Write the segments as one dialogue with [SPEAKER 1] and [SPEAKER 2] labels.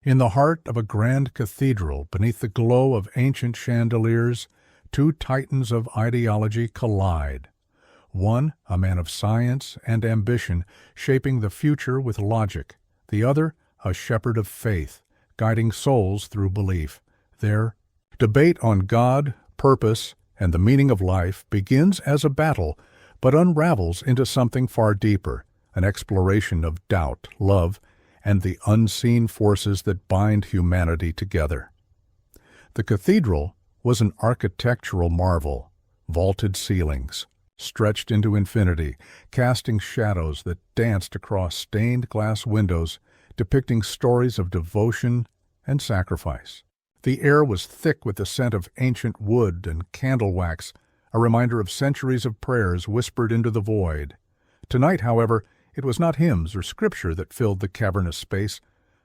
[SPEAKER 1] In the heart of a grand cathedral, beneath the glow of ancient chandeliers, two titans of ideology collide. One, a man of science and ambition, shaping the future with logic. The other, a shepherd of faith, guiding souls through belief. Their debate on God, purpose, and the meaning of life begins as a battle, but unravels into something far deeper, an exploration of doubt, love, and the unseen forces that bind humanity together. The cathedral was an architectural marvel, vaulted ceilings, stretched into infinity, casting shadows that danced across stained glass windows, depicting stories of devotion and sacrifice. The air was thick with the scent of ancient wood and candle wax, a reminder of centuries of prayers whispered into the void. Tonight, however, it was not hymns or scripture that filled the cavernous space,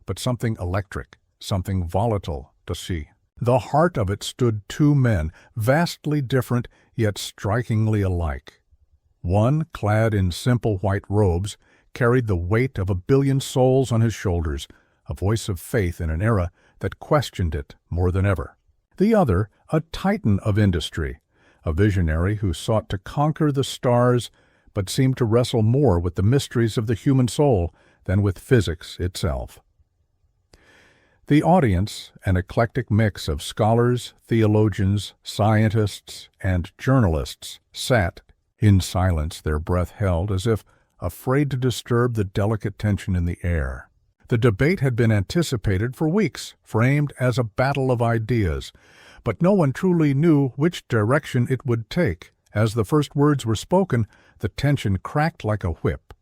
[SPEAKER 1] but something electric, something volatile to see. The heart of it stood two men, vastly different yet strikingly alike. One, clad in simple white robes, carried the weight of 1 billion souls on his shoulders, a voice of faith in an era that questioned it more than ever. The other, a titan of industry, a visionary who sought to conquer the stars but seemed to wrestle more with the mysteries of the human soul than with physics itself. The audience, an eclectic mix of scholars, theologians, scientists, and journalists, sat in silence, their breath held as if afraid to disturb the delicate tension in the air. The debate had been anticipated for weeks, framed as a battle of ideas, but no one truly knew which direction it would take. As the first words were spoken, the tension cracked like a whip.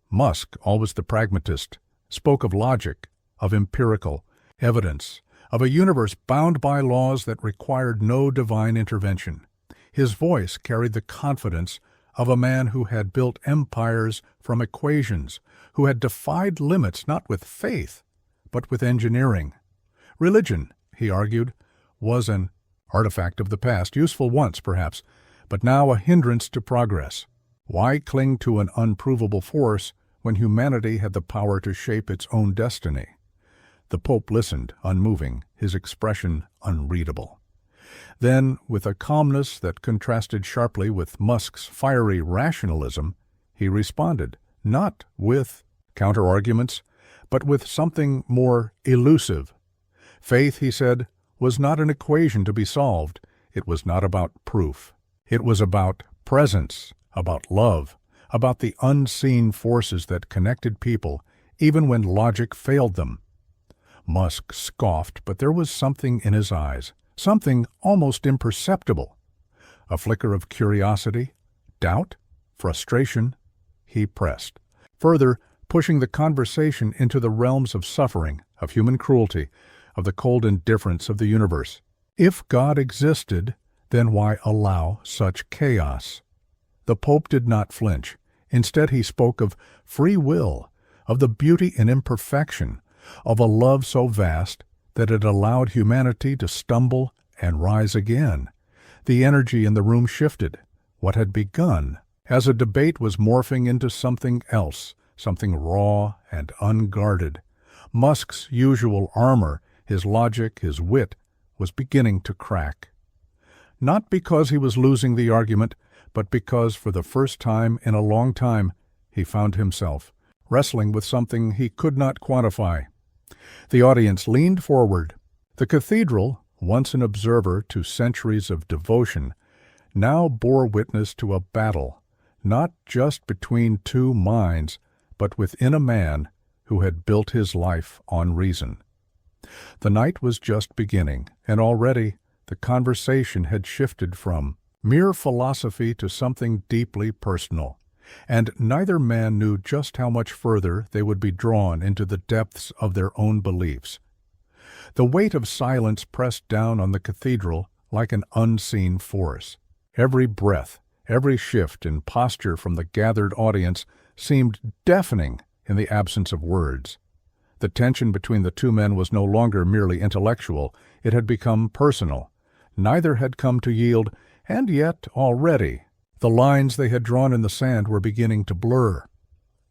[SPEAKER 1] Musk, always the pragmatist, spoke of logic, of empirical evidence, of a universe bound by laws that required no divine intervention. His voice carried the confidence of a man who had built empires from equations, who had defied limits not with faith, but with engineering. Religion, he argued, was an artifact of the past, useful once perhaps, but now a hindrance to progress. Why cling to an unprovable force when humanity had the power to shape its own destiny? The Pope listened, unmoving, his expression unreadable. Then, with a calmness that contrasted sharply with Musk's fiery rationalism, he responded, not with counter-arguments, but with something more elusive. Faith, he said, was not an equation to be solved. It was not about proof. It was about presence, about love, about the unseen forces that connected people, even when logic failed them. Musk scoffed, but there was something in his eyes, something almost imperceptible. A flicker of curiosity, doubt, frustration. He pressed, further pushing the conversation into the realms of suffering, of human cruelty, of the cold indifference of the universe. If God existed, then why allow such chaos? The Pope did not flinch. Instead, he spoke of free will, of the beauty in imperfection, of a love so vast that it allowed humanity to stumble and rise again. The energy in the room shifted. What had begun as a debate was morphing into something else, something raw and unguarded. Musk's usual armor, his logic, his wit, was beginning to crack. Not because he was losing the argument, but because for the first time in a long time he found himself wrestling with something he could not quantify. The audience leaned forward. The cathedral, once an observer to centuries of devotion, now bore witness to a battle, not just between two minds, but within a man who had built his life on reason. The night was just beginning, and already the conversation had shifted from mere philosophy to something deeply personal, and neither man knew just how much further they would be drawn into the depths of their own beliefs. The weight of silence pressed down on the cathedral like an unseen force. Every breath, every shift in posture from the gathered audience seemed deafening in the absence of words. The tension between the two men was no longer merely intellectual, it had become personal. Neither had come to yield, and yet already the lines they had drawn in the sand were beginning to blur.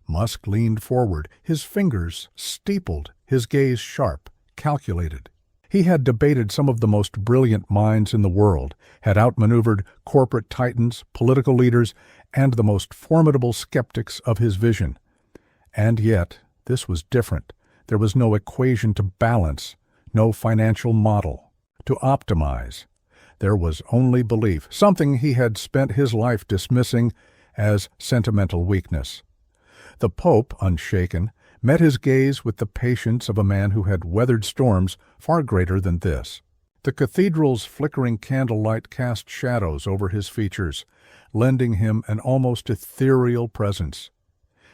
[SPEAKER 1] Musk leaned forward, his fingers steepled, his gaze sharp, calculated. He had debated some of the most brilliant minds in the world, had outmaneuvered corporate titans, political leaders, and the most formidable skeptics of his vision. And yet, this was different. There was no equation to balance, no financial model to optimize. There was only belief, something he had spent his life dismissing as sentimental weakness. The Pope, unshaken, met his gaze with the patience of a man who had weathered storms far greater than this. The cathedral's flickering candlelight cast shadows over his features, lending him an almost ethereal presence.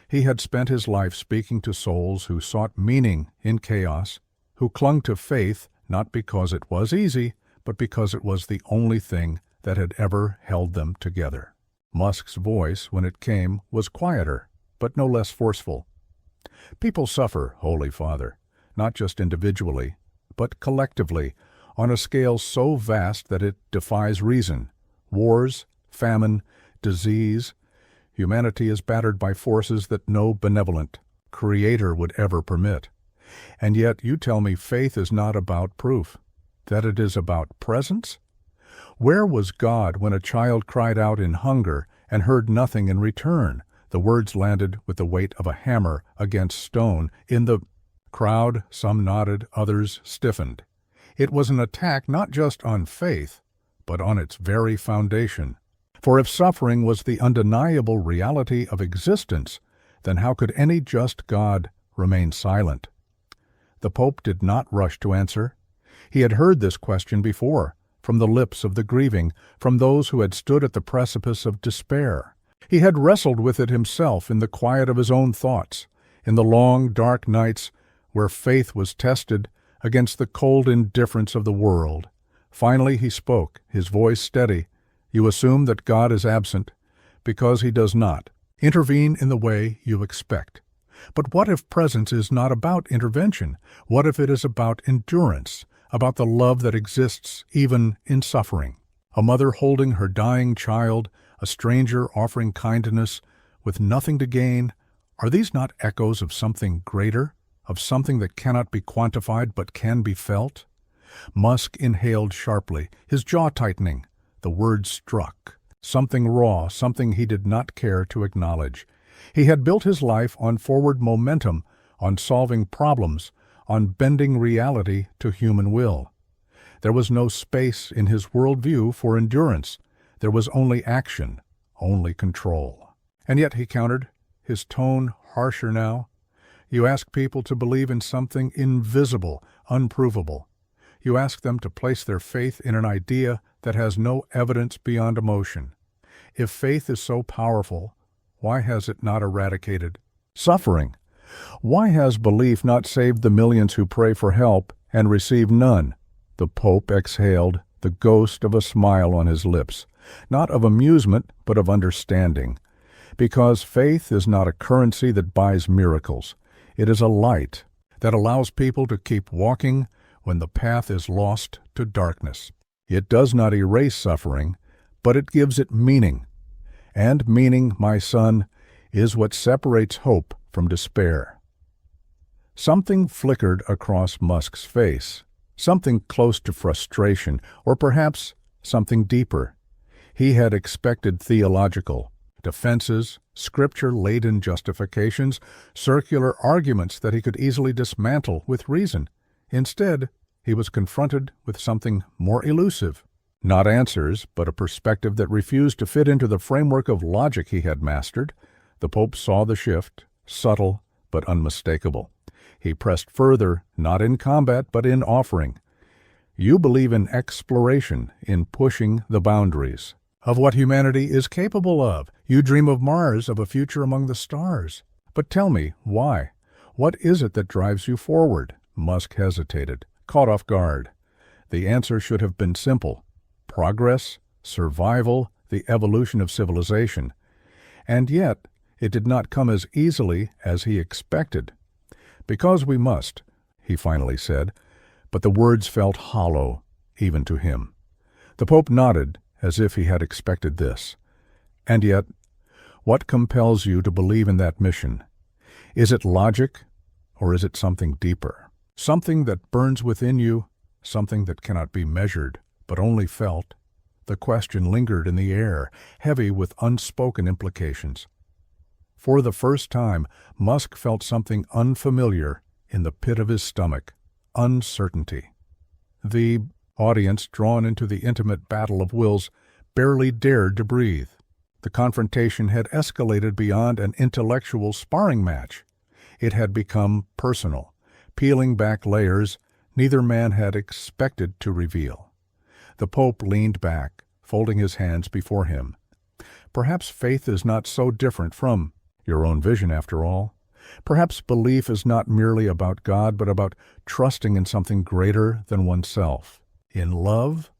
[SPEAKER 1] He had spent his life speaking to souls who sought meaning in chaos, who clung to faith not because it was easy, but because it was the only thing that had ever held them together. Musk's voice, when it came, was quieter, but no less forceful. People suffer, Holy Father, not just individually, but collectively, on a scale so vast that it defies reason. Wars, famine, disease. Humanity is battered by forces that no benevolent Creator would ever permit. And yet you tell me faith is not about proof, that it is about presence? Where was God when a child cried out in hunger and heard nothing in return? The words landed with the weight of a hammer against stone. In the crowd, some nodded, others stiffened. It was an attack not just on faith, but on its very foundation. For if suffering was the undeniable reality of existence, then how could any just God remain silent? The Pope did not rush to answer. He had heard this question before, from the lips of the grieving, from those who had stood at the precipice of despair. He had wrestled with it himself in the quiet of his own thoughts, in the long, dark nights where faith was tested against the cold indifference of the world. Finally he spoke, his voice steady. You assume that God is absent because he does not intervene in the way you expect. But what if presence is not about intervention? What if it is about endurance, about the love that exists even in suffering? A mother holding her dying child, a stranger offering kindness with nothing to gain, are these not echoes of something greater, of something that cannot be quantified but can be felt? Musk inhaled sharply, his jaw tightening. The word struck. Something raw, something he did not care to acknowledge. He had built his life on forward momentum, on solving problems, on bending reality to human will. There was no space in his worldview for endurance. There was only action, only control. And yet, he countered, his tone harsher now, you ask people to believe in something invisible, unprovable. You ask them to place their faith in an idea that has no evidence beyond emotion. If faith is so powerful, why has it not eradicated suffering? Why has belief not saved the millions who pray for help and receive none? The Pope exhaled, the ghost of a smile on his lips, not of amusement, but of understanding. Because faith is not a currency that buys miracles. It is a light that allows people to keep walking when the path is lost to darkness. It does not erase suffering, but it gives it meaning. And meaning, my son, is what separates hope from despair. Something flickered across Musk's face, something close to frustration, or perhaps something deeper. He had expected theological defenses, scripture-laden justifications, circular arguments that he could easily dismantle with reason. Instead, he was confronted with something more elusive. Not answers, but a perspective that refused to fit into the framework of logic he had mastered. The Pope saw the shift, subtle but unmistakable. He pressed further, not in combat, but in offering. You believe in exploration, in pushing the boundaries of what humanity is capable of. You dream of Mars, of a future among the stars. But tell me, why? What is it that drives you forward? Musk hesitated, caught off guard. The answer should have been simple. Progress, survival, the evolution of civilization. And yet, it did not come as easily as he expected. Because we must, he finally said, but the words felt hollow, even to him. The Pope nodded, as if he had expected this. And yet, what compels you to believe in that mission? Is it logic, or is it something deeper? Something that burns within you, something that cannot be measured, but only felt. The question lingered in the air, heavy with unspoken implications. For the first time, Musk felt something unfamiliar in the pit of his stomach: uncertainty. The audience, drawn into the intimate battle of wills, barely dared to breathe. The confrontation had escalated beyond an intellectual sparring match. It had become personal, peeling back layers neither man had expected to reveal. The Pope leaned back, folding his hands before him. Perhaps faith is not so different from your own vision, after all. Perhaps belief is not merely about God, but about trusting in something greater than oneself. In love,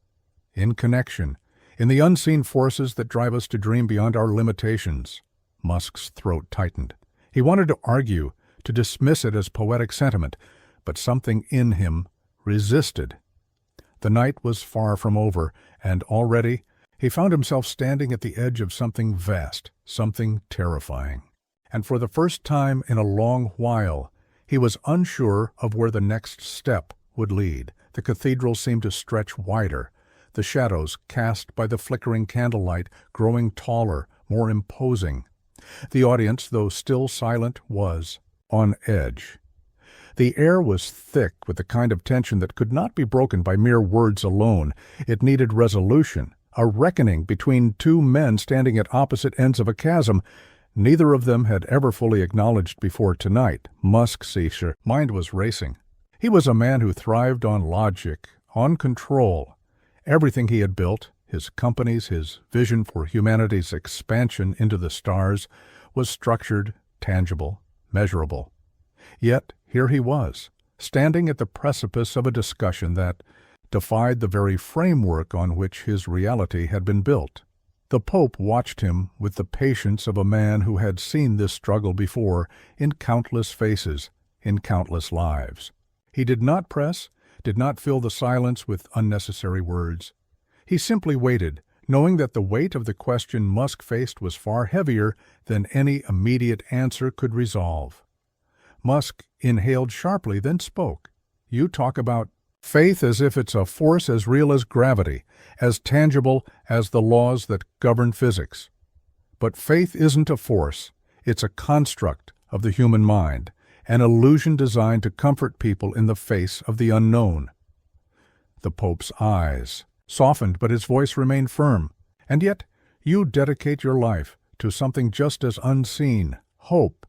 [SPEAKER 1] in connection, in the unseen forces that drive us to dream beyond our limitations. Musk's throat tightened. He wanted to argue, to dismiss it as poetic sentiment, but something in him resisted. The night was far from over, and already he found himself standing at the edge of something vast, something terrifying. And for the first time in a long while, he was unsure of where the next step would lead. The cathedral seemed to stretch wider, the shadows cast by the flickering candlelight growing taller, more imposing. The audience, though still silent, was on edge. The air was thick with the kind of tension that could not be broken by mere words alone. It needed resolution, a reckoning between two men standing at opposite ends of a chasm. Neither of them had ever fully acknowledged before tonight. Musk's mind was racing. He was a man who thrived on logic, on control. Everything he had built, his companies, his vision for humanity's expansion into the stars, was structured, tangible, measurable. Yet here he was, standing at the precipice of a discussion that defied the very framework on which his reality had been built. The Pope watched him with the patience of a man who had seen this struggle before in countless faces, in countless lives. He did not press, did not fill the silence with unnecessary words. He simply waited, knowing that the weight of the question Musk faced was far heavier than any immediate answer could resolve. Musk inhaled sharply, then spoke. "You talk about faith as if it's a force as real as gravity, as tangible as the laws that govern physics. But faith isn't a force. It's a construct of the human mind, an illusion designed to comfort people in the face of the unknown." The Pope's eyes softened, but his voice remained firm. "And yet you dedicate your life to something just as unseen: hope,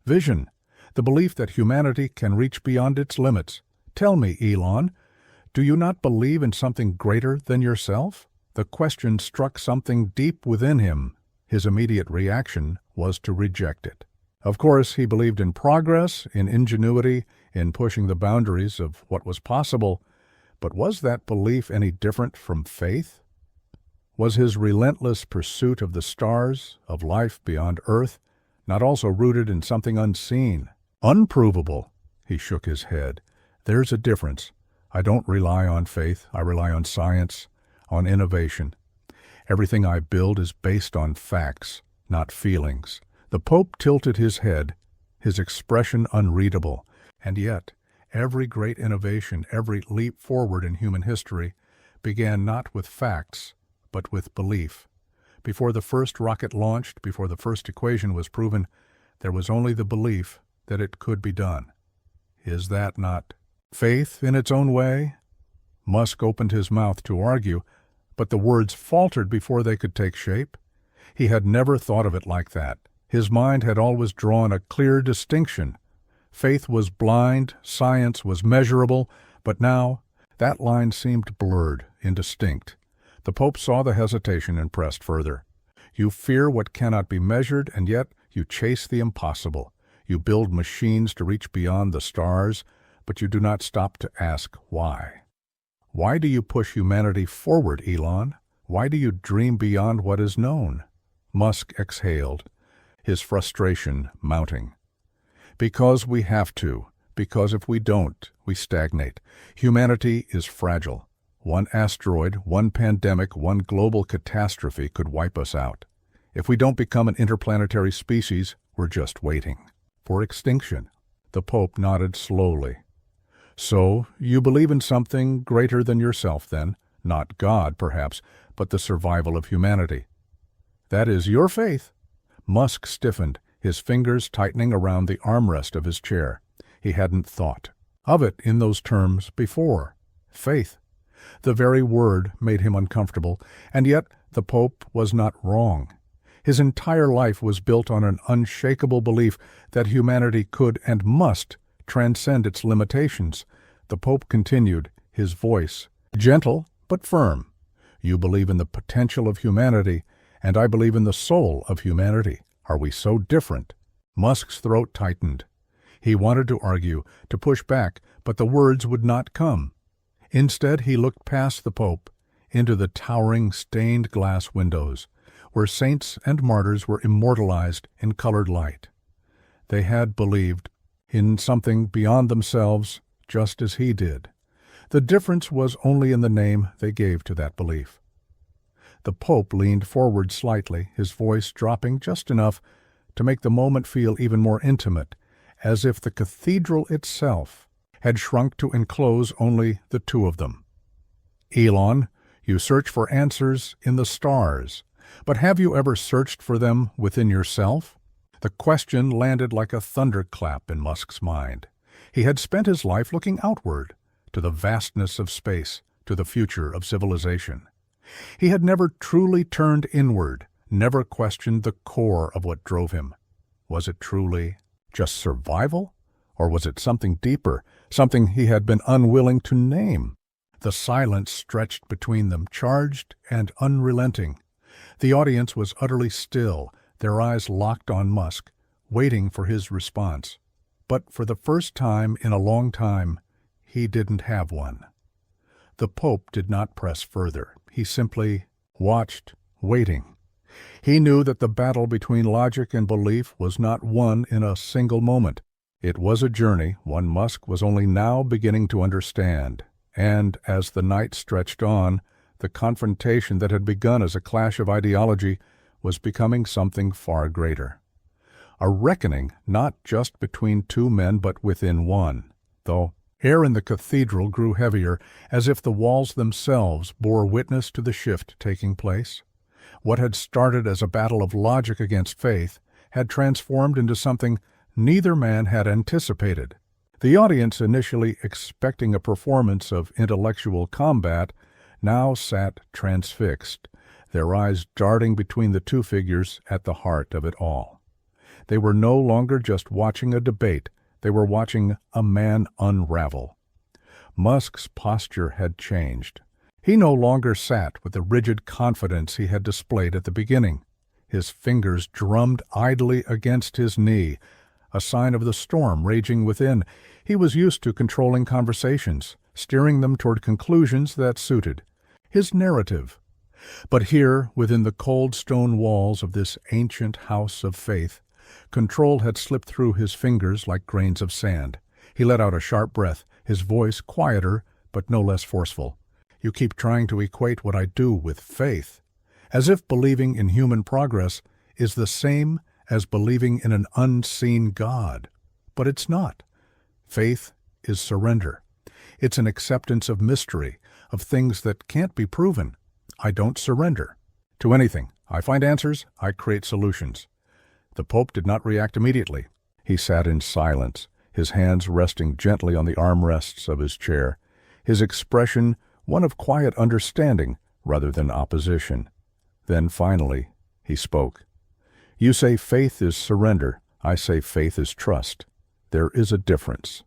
[SPEAKER 1] vision, the belief that humanity can reach beyond its limits. Tell me, Elon, do you not believe in something greater than yourself?" The question struck something deep within him. His immediate reaction was to reject it. Of course, he believed in progress, in ingenuity, in pushing the boundaries of what was possible. But was that belief any different from faith? Was his relentless pursuit of the stars, of life beyond Earth, not also rooted in something unseen, unprovable? He shook his head. "There's a difference. I don't rely on faith. I rely on science, on innovation. Everything I build is based on facts, not feelings." The Pope tilted his head, his expression unreadable. And yet, every great innovation, every leap forward in human history, began not with facts, but with belief. Before the first rocket launched, before the first equation was proven, there was only the belief that it could be done. Is that not faith in its own way? Musk opened his mouth to argue, but the words faltered before they could take shape. He had never thought of it like that. His mind had always drawn a clear distinction. Faith was blind, science was measurable, but now that line seemed blurred, indistinct. The Pope saw the hesitation and pressed further. "You fear what cannot be measured, and yet you chase the impossible. You build machines to reach beyond the stars, but you do not stop to ask why. Why do you push humanity forward, Elon? Why do you dream beyond what is known?" Musk exhaled, his frustration mounting. "Because we have to. Because if we don't, we stagnate. Humanity is fragile. One asteroid, one pandemic, one global catastrophe could wipe us out. If we don't become an interplanetary species, we're just waiting for extinction." The Pope nodded slowly. So, you believe in something greater than yourself, then? Not God, perhaps, but the survival of humanity. That is your faith. Musk stiffened, his fingers tightening around the armrest of his chair. He hadn't thought of it in those terms before. Faith. The very word made him uncomfortable, and yet the Pope was not wrong. His entire life was built on an unshakable belief that humanity could and must transcend its limitations. The Pope continued, his voice gentle but firm. You believe in the potential of humanity, and I believe in the soul of humanity. Are we so different? Musk's throat tightened. He wanted to argue, to push back, but the words would not come. Instead, he looked past the Pope into the towering stained glass windows, where saints and martyrs were immortalized in colored light. They had believed in something beyond themselves, just as he did. The difference was only in the name they gave to that belief. The Pope leaned forward slightly, his voice dropping just enough to make the moment feel even more intimate, as if the cathedral itself had shrunk to enclose only the two of them. Elon, you search for answers in the stars, but have you ever searched for them within yourself? The question landed like a thunderclap in Musk's mind. He had spent his life looking outward, to the vastness of space, to the future of civilization. He had never truly turned inward, never questioned the core of what drove him. Was it truly just survival? Or was it something deeper, something he had been unwilling to name? The silence stretched between them, charged and unrelenting. The audience was utterly still, their eyes locked on Musk, waiting for his response. But for the first time in a long time, he didn't have one. The Pope did not press further. He simply watched, waiting. He knew that the battle between logic and belief was not won in a single moment. It was a journey one Musk was only now beginning to understand. And as the night stretched on, the confrontation that had begun as a clash of ideology was becoming something far greater. A reckoning not just between two men but within one, though air in the cathedral grew heavier, as if the walls themselves bore witness to the shift taking place. What had started as a battle of logic against faith had transformed into something neither man had anticipated. The audience, initially expecting a performance of intellectual combat, now sat transfixed, their eyes darting between the two figures at the heart of it all. They were no longer just watching a debate, they were watching a man unravel. Musk's posture had changed. He no longer sat with the rigid confidence he had displayed at the beginning. His fingers drummed idly against his knee, a sign of the storm raging within. He was used to controlling conversations, steering them toward conclusions that suited his narrative. But here, within the cold stone walls of this ancient house of faith, control had slipped through his fingers like grains of sand. He let out a sharp breath, his voice quieter but no less forceful. You keep trying to equate what I do with faith, as if believing in human progress is the same as believing in an unseen God. But it's not. Faith is surrender. It's an acceptance of mystery, of things that can't be proven. I don't surrender to anything. I find answers, I create solutions. The Pope did not react immediately. He sat in silence, his hands resting gently on the armrests of his chair, his expression one of quiet understanding rather than opposition. Then finally he spoke. You say faith is surrender. I say faith is trust. There is a difference.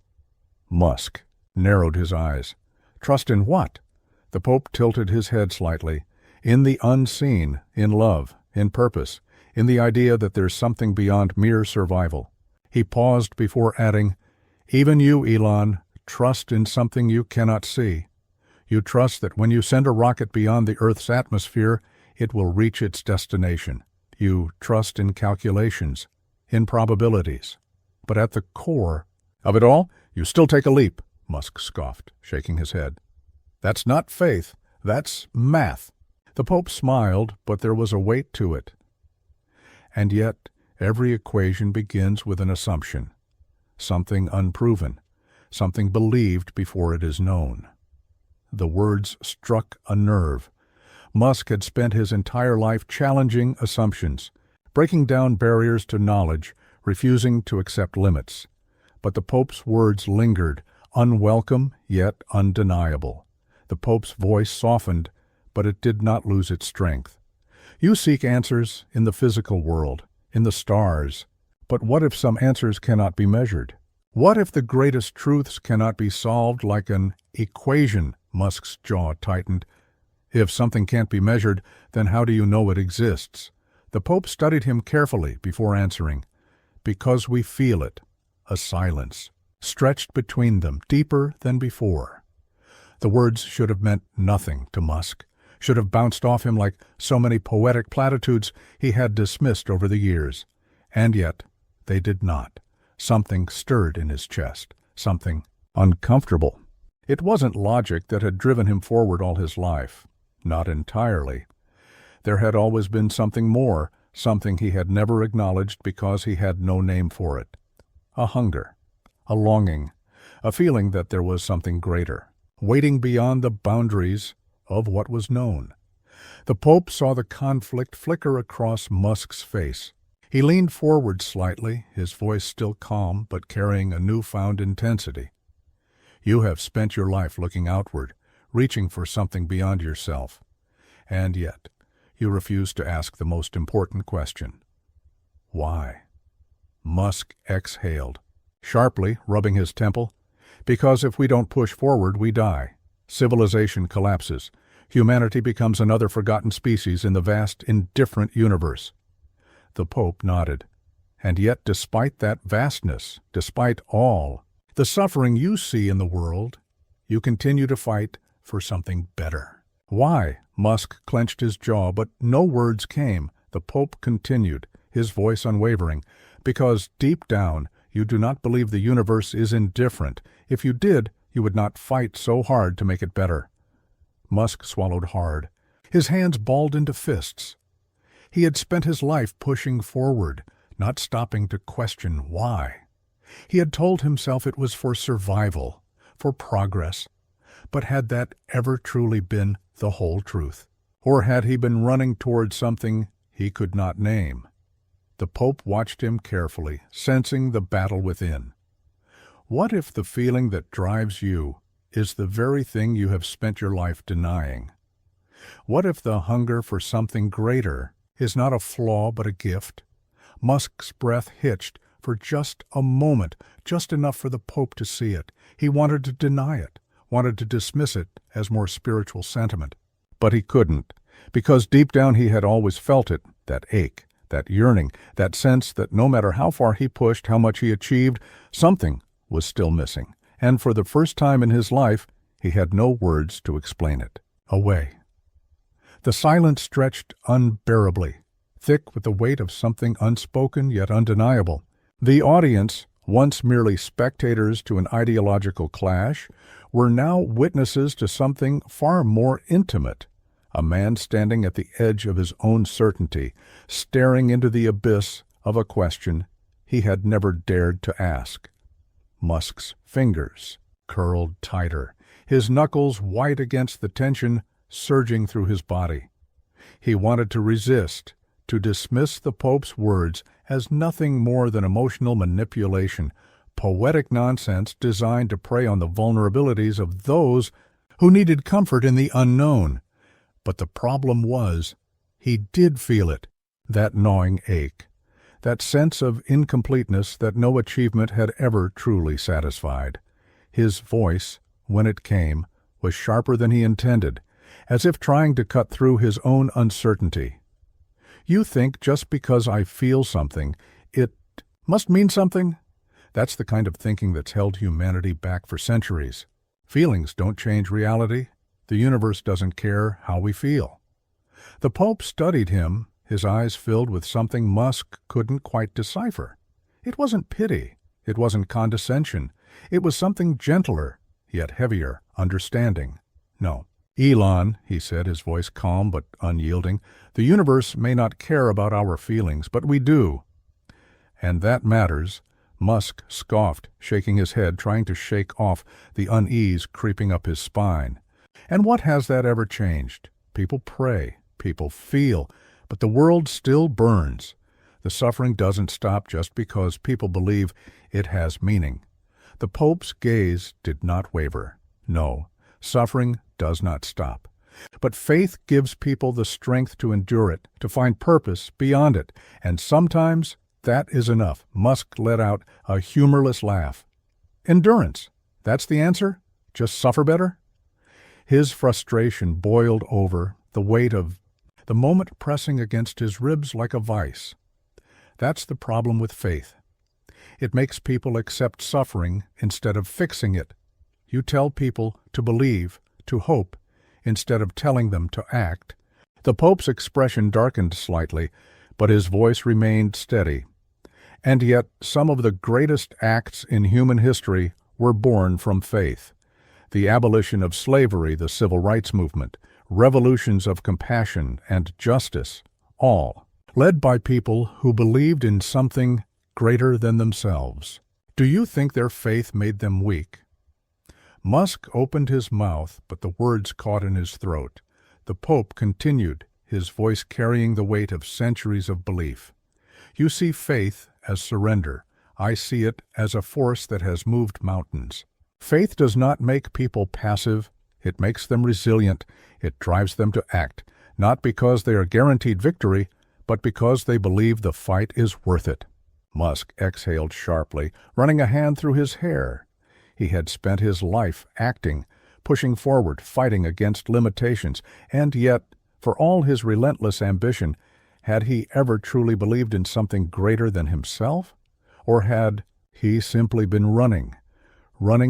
[SPEAKER 1] Musk narrowed his eyes. Trust in what? The Pope tilted his head slightly. In the unseen, in love, in purpose, in the idea that there's something beyond mere survival. He paused before adding, even you, Elon, trust in something you cannot see. You trust that when you send a rocket beyond the Earth's atmosphere, it will reach its destination. You trust in calculations, in probabilities. But at the core of it all, you still take a leap, Musk scoffed, shaking his head. That's not faith, that's math. The Pope smiled, but there was a weight to it. And yet, every equation begins with an assumption, something unproven, something believed before it is known. The words struck a nerve. Musk had spent his entire life challenging assumptions, breaking down barriers to knowledge, refusing to accept limits. But the Pope's words lingered, unwelcome yet undeniable. The Pope's voice softened, but it did not lose its strength. You seek answers in the physical world, in the stars. But what if some answers cannot be measured? What if the greatest truths cannot be solved like an equation? Musk's jaw tightened. If something can't be measured, then how do you know it exists? The Pope studied him carefully before answering. Because we feel it. A silence, stretched between them, deeper than before. The words should have meant nothing to Musk, should have bounced off him like so many poetic platitudes he had dismissed over the years. And yet, they did not. Something stirred in his chest, something uncomfortable. It wasn't logic that had driven him forward all his life. Not entirely. There had always been something more, something he had never acknowledged because he had no name for it. A hunger, a longing, a feeling that there was something greater, waiting beyond the boundaries of what was known. The Pope saw the conflict flicker across Musk's face. He leaned forward slightly, his voice still calm but carrying a newfound intensity. You have spent your life looking outward, reaching for something beyond yourself. And yet, you refuse to ask the most important question. Why? Musk exhaled, sharply rubbing his temple. Because if we don't push forward, we die. Civilization collapses. Humanity becomes another forgotten species in the vast, indifferent universe. The Pope nodded. And yet, despite that vastness, despite all the suffering you see in the world, you continue to fight for something better. Why? Musk clenched his jaw, but no words came. The Pope continued, his voice unwavering. Because deep down, you do not believe the universe is indifferent. If you did, you would not fight so hard to make it better. Musk swallowed hard. His hands balled into fists. He had spent his life pushing forward, not stopping to question why. He had told himself it was for survival, for progress. But had that ever truly been the whole truth? Or had he been running toward something he could not name? The Pope watched him carefully, sensing the battle within. What if the feeling that drives you is the very thing you have spent your life denying? What if the hunger for something greater is not a flaw but a gift? Musk's breath hitched for just a moment, just enough for the Pope to see it. He wanted to deny it, wanted to dismiss it as more spiritual sentiment. But he couldn't, because deep down he had always felt it, that ache, that yearning, that sense that no matter how far he pushed, how much he achieved, something was still missing. And for the first time in his life, he had no words to explain it. Away. The silence stretched unbearably, thick with the weight of something unspoken yet undeniable. The audience, once merely spectators to an ideological clash, were now witnesses to something far more intimate. A man standing at the edge of his own certainty, staring into the abyss of a question he had never dared to ask. Musk's fingers curled tighter, his knuckles white against the tension surging through his body. He wanted to resist, to dismiss the Pope's words as nothing more than emotional manipulation, poetic nonsense designed to prey on the vulnerabilities of those who needed comfort in the unknown. But the problem was, he did feel it, that gnawing ache, that sense of incompleteness that no achievement had ever truly satisfied. His voice, when it came, was sharper than he intended, as if trying to cut through his own uncertainty. You think just because I feel something, it must mean something? That's the kind of thinking that's held humanity back for centuries. Feelings don't change reality. The universe doesn't care how we feel. The Pope studied him, his eyes filled with something Musk couldn't quite decipher. It wasn't pity. It wasn't condescension. It was something gentler, yet heavier, understanding. No. Elon, he said, his voice calm but unyielding, the universe may not care about our feelings, but we do. And that matters. Musk scoffed, shaking his head, trying to shake off the unease creeping up his spine. And what has that ever changed? People pray, people feel, but the world still burns. The suffering doesn't stop just because people believe it has meaning. The Pope's gaze did not waver. No, suffering does not stop. But faith gives people the strength to endure it, to find purpose beyond it, and sometimes that is enough. Musk let out a humorless laugh. Endurance. That's the answer? Just suffer better? His frustration boiled over, the weight of the moment pressing against his ribs like a vice. That's the problem with faith. It makes people accept suffering instead of fixing it. You tell people to believe, to hope, instead of telling them to act. The Pope's expression darkened slightly, but his voice remained steady. And yet, some of the greatest acts in human history were born from faith. The abolition of slavery, the civil rights movement, revolutions of compassion and justice, all led by people who believed in something greater than themselves. Do you think their faith made them weak? Musk opened his mouth, but the words caught in his throat. The Pope continued, his voice carrying the weight of centuries of belief. You see faith as surrender. I see it as a force that has moved mountains. Faith does not make people passive. It makes them resilient. It drives them to act, not because they are guaranteed victory, but because they believe the fight is worth it. Musk exhaled sharply, running a hand through his hair. He had spent his life acting, pushing forward, fighting against limitations, and yet, for all his relentless ambition, had he ever truly believed in something greater than himself? Or had he simply been running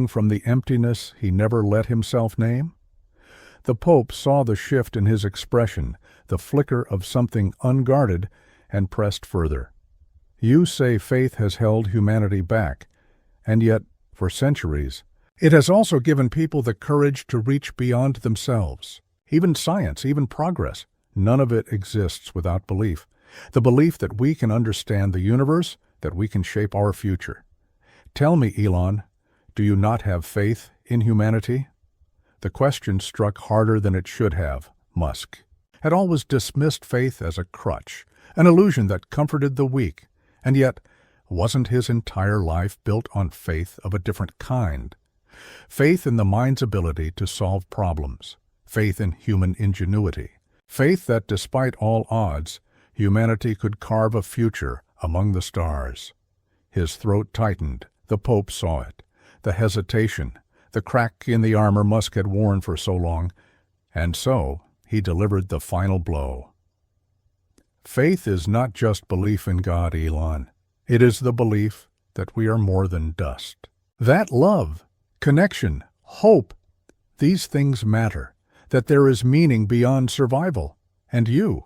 [SPEAKER 1] from the emptiness he never let himself name? The Pope saw the shift in his expression, the flicker of something unguarded, and pressed further. You say faith has held humanity back, and yet, for centuries, it has also given people the courage to reach beyond themselves. Even science, even progress, none of it exists without belief. The belief that we can understand the universe, that we can shape our future. Tell me, Elon, do you not have faith in humanity? The question struck harder than it should have. Musk had always dismissed faith as a crutch, an illusion that comforted the weak, and yet wasn't his entire life built on faith of a different kind? Faith in the mind's ability to solve problems, faith in human ingenuity, faith that despite all odds, humanity could carve a future among the stars. His throat tightened. The Pope saw it. The hesitation, the crack in the armor Musk had worn for so long, and so he delivered the final blow. Faith is not just belief in God, Elon. It is the belief that we are more than dust. That love, connection, hope, these things matter, that there is meaning beyond survival. And you,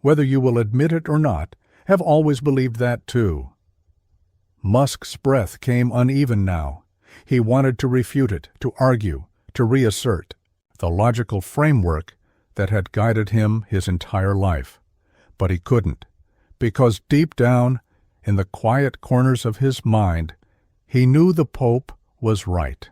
[SPEAKER 1] whether you will admit it or not, have always believed that too. Musk's breath came uneven now. He wanted to refute it, to argue, to reassert the logical framework that had guided him his entire life. But he couldn't, because deep down, in the quiet corners of his mind, he knew the Pope was right.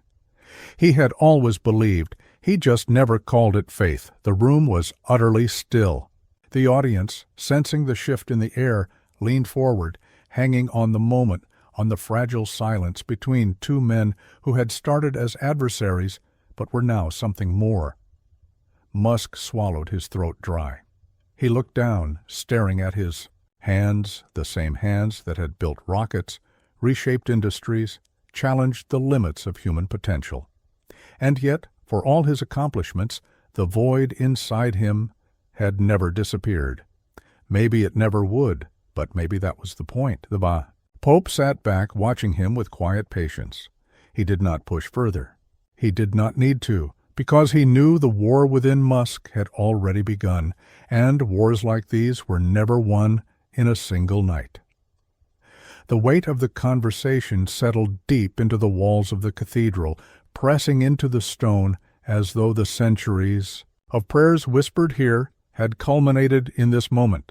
[SPEAKER 1] He had always believed, he just never called it faith. The room was utterly still. The audience, sensing the shift in the air, leaned forward, hanging on the moment, on the fragile silence between two men who had started as adversaries but were now something more. Musk swallowed, his throat dry. He looked down, staring at his hands, the same hands that had built rockets, reshaped industries, challenged the limits of human potential. And yet, for all his accomplishments, the void inside him had never disappeared. Maybe it never would, but maybe that was the point. The Pope sat back, watching him with quiet patience. He did not push further. He did not need to, because he knew the war within Musk had already begun, and wars like these were never won in a single night. The weight of the conversation settled deep into the walls of the cathedral, pressing into the stone as though the centuries of prayers whispered here had culminated in this moment.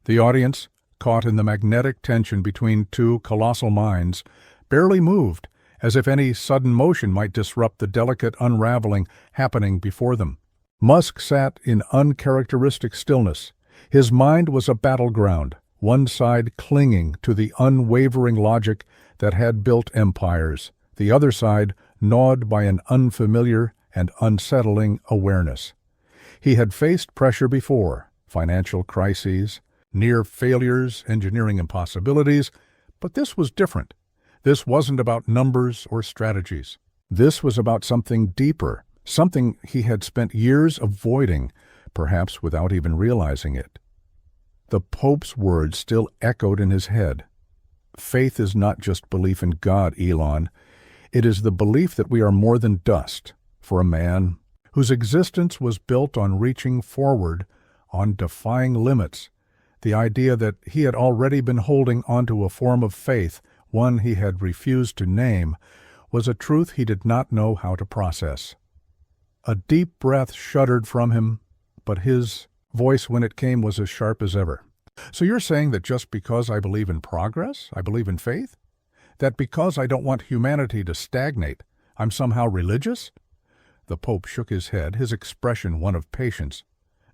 [SPEAKER 1] The audience, caught in the magnetic tension between two colossal minds, barely moved, as if any sudden motion might disrupt the delicate unraveling happening before them. Musk sat in uncharacteristic stillness. His mind was a battleground, one side clinging to the unwavering logic that had built empires, the other side gnawed by an unfamiliar and unsettling awareness. He had faced pressure before, financial crises, near failures, engineering impossibilities, but this was different. This wasn't about numbers or strategies. This was about something deeper, something he had spent years avoiding, perhaps without even realizing it. The Pope's words still echoed in his head. Faith is not just belief in God, Elon. It is the belief that we are more than dust. For a man whose existence was built on reaching forward, on defying limits, the idea that he had already been holding onto a form of faith, one he had refused to name, was a truth he did not know how to process. A deep breath shuddered from him, but his voice when it came was as sharp as ever. So you're saying that just because I believe in progress, I believe in faith? That because I don't want humanity to stagnate, I'm somehow religious? The Pope shook his head, his expression one of patience.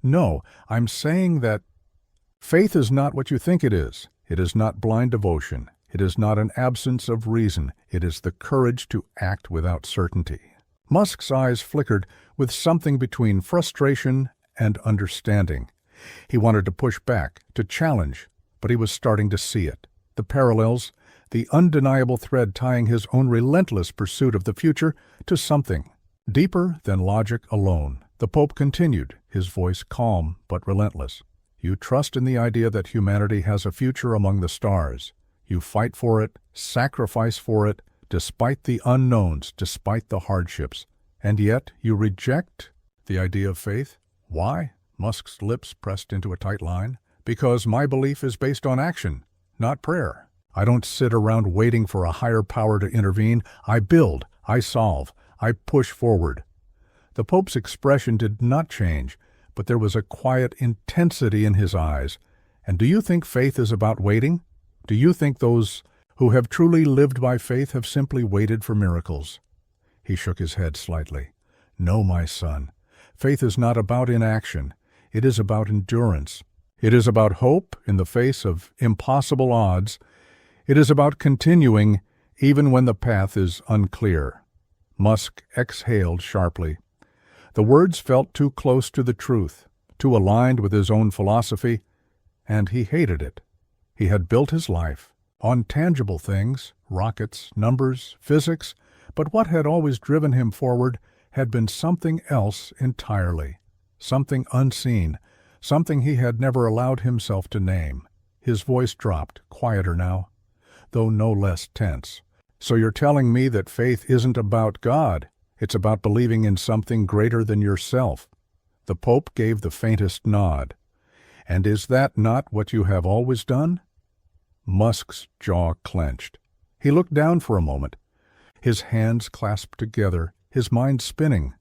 [SPEAKER 1] No, I'm saying that faith is not what you think it is. It is not blind devotion. It is not an absence of reason. It is the courage to act without certainty. Musk's eyes flickered with something between frustration and understanding. He wanted to push back, to challenge, but he was starting to see it. The parallels, the undeniable thread tying his own relentless pursuit of the future to something deeper than logic alone. The Pope continued, his voice calm but relentless. You trust in the idea that humanity has a future among the stars. You fight for it, sacrifice for it, despite the unknowns, despite the hardships. And yet you reject the idea of faith? Why? Musk's lips pressed into a tight line. Because my belief is based on action, not prayer. I don't sit around waiting for a higher power to intervene. I build, I solve, I push forward. The Pope's expression did not change, but there was a quiet intensity in his eyes. And do you think faith is about waiting? Do you think those who have truly lived by faith have simply waited for miracles? He shook his head slightly. No, my son. Faith is not about inaction. It is about endurance. It is about hope in the face of impossible odds. It is about continuing even when the path is unclear. Musk exhaled sharply. The words felt too close to the truth, too aligned with his own philosophy, and he hated it. He had built his life on tangible things, rockets, numbers, physics, but what had always driven him forward had been something else entirely, something unseen, something he had never allowed himself to name. His voice dropped, quieter now, though no less tense. So you're telling me that faith isn't about God, it's about believing in something greater than yourself. The Pope gave the faintest nod. And is that not what you have always done? Musk's jaw clenched. He looked down for a moment, his hands clasped together, his mind spinning.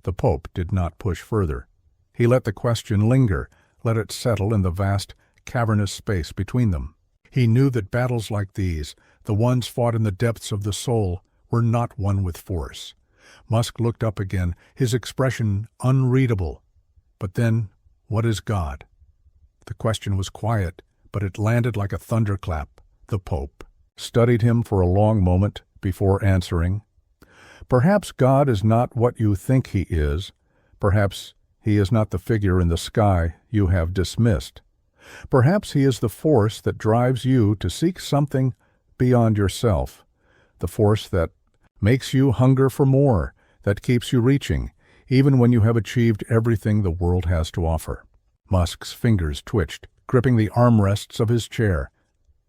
[SPEAKER 1] The Pope did not push further. He let the question linger, let it settle in the vast, cavernous space between them. He knew that battles like these, the ones fought in the depths of the soul, were not won with force. Musk looked up again, his expression unreadable. But then, what is God? The question was quiet, but it landed like a thunderclap. The Pope studied him for a long moment before answering. Perhaps God is not what you think he is. Perhaps he is not the figure in the sky you have dismissed. Perhaps he is the force that drives you to seek something beyond yourself, the force that makes you hunger for more, that keeps you reaching, even when you have achieved everything the world has to offer. Musk's fingers twitched, gripping the armrests of his chair.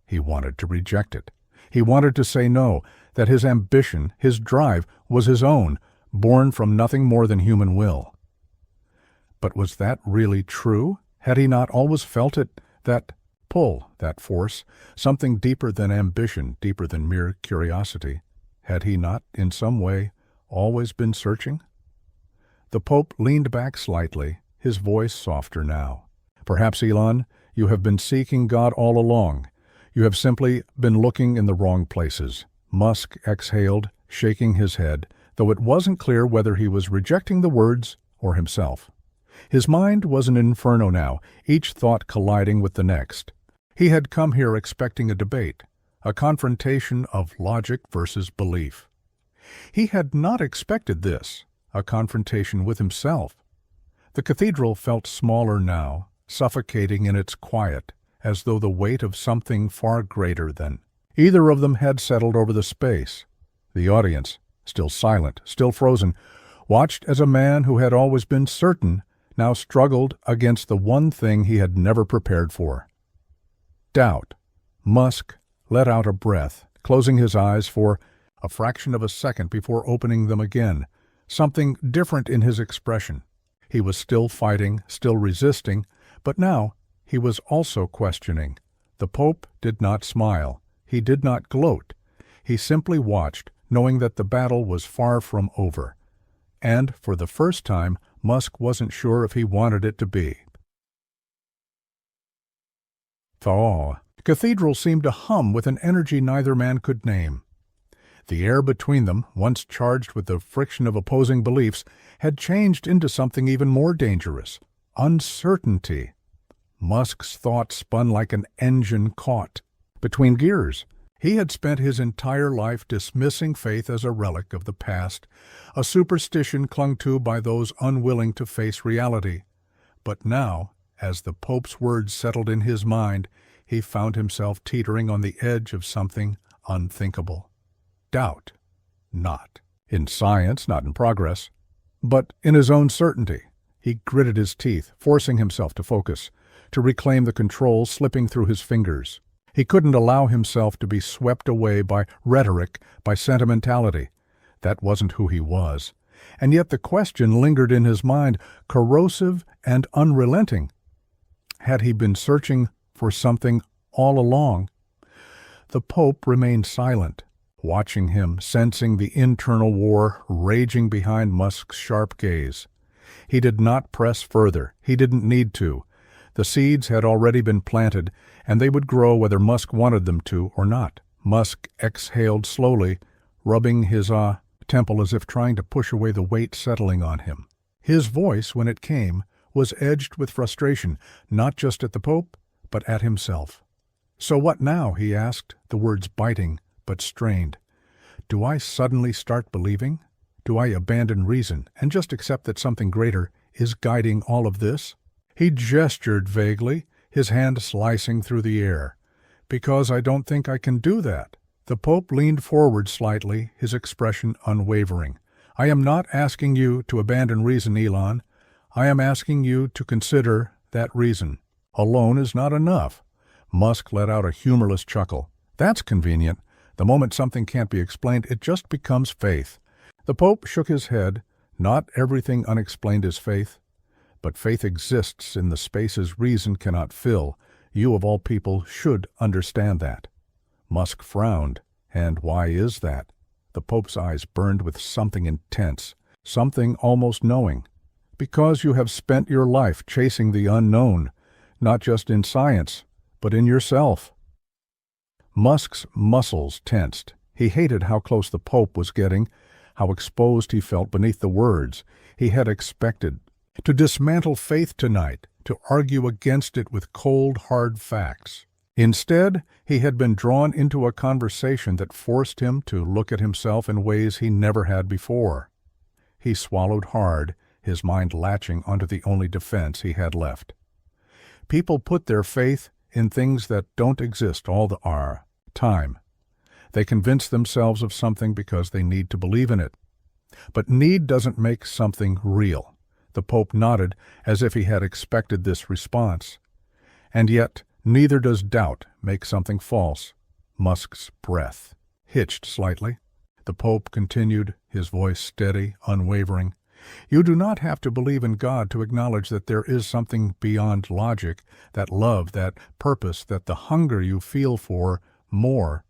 [SPEAKER 1] He wanted to reject it. He wanted to say no, that his ambition, his drive, was his own, born from nothing more than human will. But was that really true? Had he not always felt it, that pull, that force, something deeper than ambition, deeper than mere curiosity? Had he not, in some way, always been searching? The Pope leaned back slightly, his voice softer now. Perhaps, Elon, You have been seeking God all along. You have simply been looking in the wrong places." Musk exhaled, shaking his head, though it wasn't clear whether he was rejecting the words or himself. His mind was an inferno now, each thought colliding with the next. He had come here expecting a debate, a confrontation of logic versus belief. He had not expected this, a confrontation with himself. The cathedral felt smaller now, suffocating in its quiet, as though the weight of something far greater than. Either of them had settled over the space. The audience, still silent, still frozen, watched as a man who had always been certain now struggled against the one thing he had never prepared for. Doubt. Musk let out a breath, closing his eyes for a fraction of a second before opening them again, something different in his expression. He was still fighting, still resisting, but now he was also questioning. The Pope did not smile. He did not gloat. He simply watched, knowing that the battle was far from over. And, for the first time, Musk wasn't sure if he wanted it to be. The cathedral seemed to hum with an energy neither man could name. The air between them, once charged with the friction of opposing beliefs, had changed into something even more dangerous: uncertainty. Musk's thought spun like an engine caught between gears. He had spent his entire life dismissing faith as a relic of the past, a superstition clung to by those unwilling to face reality. But now, as the Pope's words settled in his mind, he found himself teetering on the edge of something unthinkable. Doubt. Not in science, not in progress, but in his own certainty. He gritted his teeth, forcing himself to focus, to reclaim the control slipping through his fingers. He couldn't allow himself to be swept away by rhetoric, by sentimentality. That wasn't who he was. And yet the question lingered in his mind, corrosive and unrelenting. Had he been searching for something all along? The Pope remained silent, watching him, sensing the internal war raging behind Musk's sharp gaze. He did not press further. He didn't need to. The seeds had already been planted, and they would grow whether Musk wanted them to or not. Musk exhaled slowly, rubbing his temple as if trying to push away the weight settling on him. His voice, when it came, was edged with frustration, not just at the Pope, but at himself. "So what now?" he asked, the words biting but strained. "Do I suddenly start believing? Do I abandon reason and just accept that something greater is guiding all of this?" He gestured vaguely, his hand slicing through the air. "Because I don't think I can do that." The Pope leaned forward slightly, his expression unwavering. "I am not asking you to abandon reason, Elon. I am asking you to consider that reason alone is not enough." Musk let out a humorless chuckle. "That's convenient. The moment something can't be explained, it just becomes faith." The Pope shook his head. "Not everything unexplained is faith. But faith exists in the spaces reason cannot fill. You, of all people, should understand that." Musk frowned. "And why is that?" The Pope's eyes burned with something intense, something almost knowing. "Because you have spent your life chasing the unknown, not just in science, but in yourself." Musk's muscles tensed. He hated how close the Pope was getting, how exposed he felt beneath the words. He had expected to dismantle faith tonight, to argue against it with cold, hard facts. Instead, he had been drawn into a conversation that forced him to look at himself in ways he never had before. He swallowed hard, his mind latching onto the only defense he had left. People put their faith in things that don't exist all the time. They convince themselves of something because they need to believe in it. But need doesn't make something real. The Pope nodded, as if he had expected this response. "And yet, neither does doubt make something false." Musk's breath hitched slightly. The Pope continued, his voice steady, unwavering. "You do not have to believe in God to acknowledge that there is something beyond logic, that love, that purpose, that the hunger you feel for more.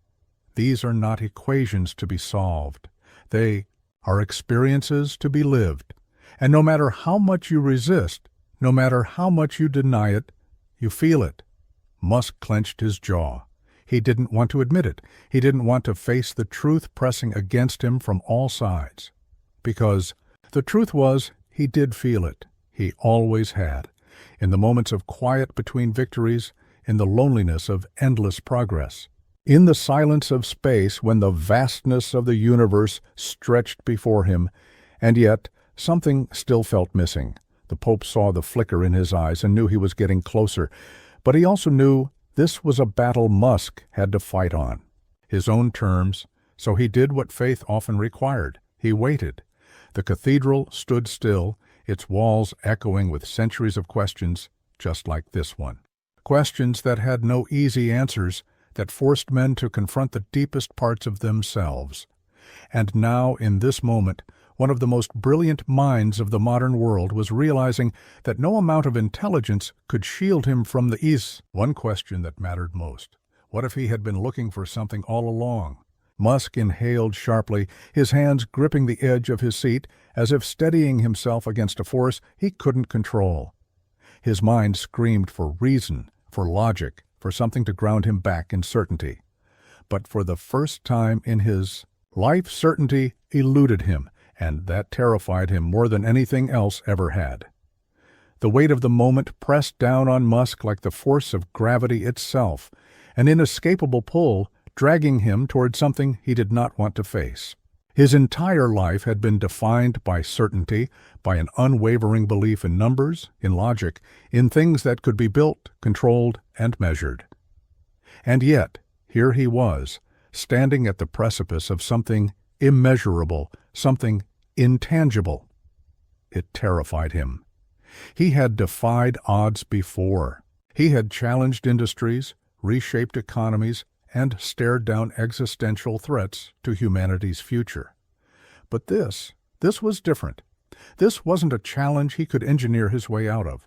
[SPEAKER 1] These are not equations to be solved. They are experiences to be lived. And no matter how much you resist, no matter how much you deny it, you feel it. Musk clenched his jaw. He didn't want to admit it. He didn't want to face the truth pressing against him from all sides. Because the truth was, he did feel it. He always had. In the moments of quiet between victories, in the loneliness of endless progress, in the silence of space when the vastness of the universe stretched before him, and yet something still felt missing. The Pope saw the flicker in his eyes and knew he was getting closer, but he also knew this was a battle Musk had to fight on his own terms, so he did what faith often required. He waited. The cathedral stood still, its walls echoing with centuries of questions just like this one. Questions that had no easy answers, that forced men to confront the deepest parts of themselves. And now, in this moment, one of the most brilliant minds of the modern world was realizing that no amount of intelligence could shield him from the ease. One question that mattered most. What if he had been looking for something all along? Musk inhaled sharply, his hands gripping the edge of his seat, as if steadying himself against a force he couldn't control. His mind screamed for reason, for logic, for something to ground him back in certainty. But for the first time in his life, certainty eluded him, and that terrified him more than anything else ever had. The weight of the moment pressed down on Musk like the force of gravity itself, an inescapable pull dragging him toward something he did not want to face. His entire life had been defined by certainty, by an unwavering belief in numbers, in logic, in things that could be built, controlled, and measured. And yet, here he was, standing at the precipice of something immeasurable, something intangible. It terrified him. He had defied odds before. He had challenged industries, reshaped economies, and stared down existential threats to humanity's future. But this was different. This wasn't a challenge he could engineer his way out of.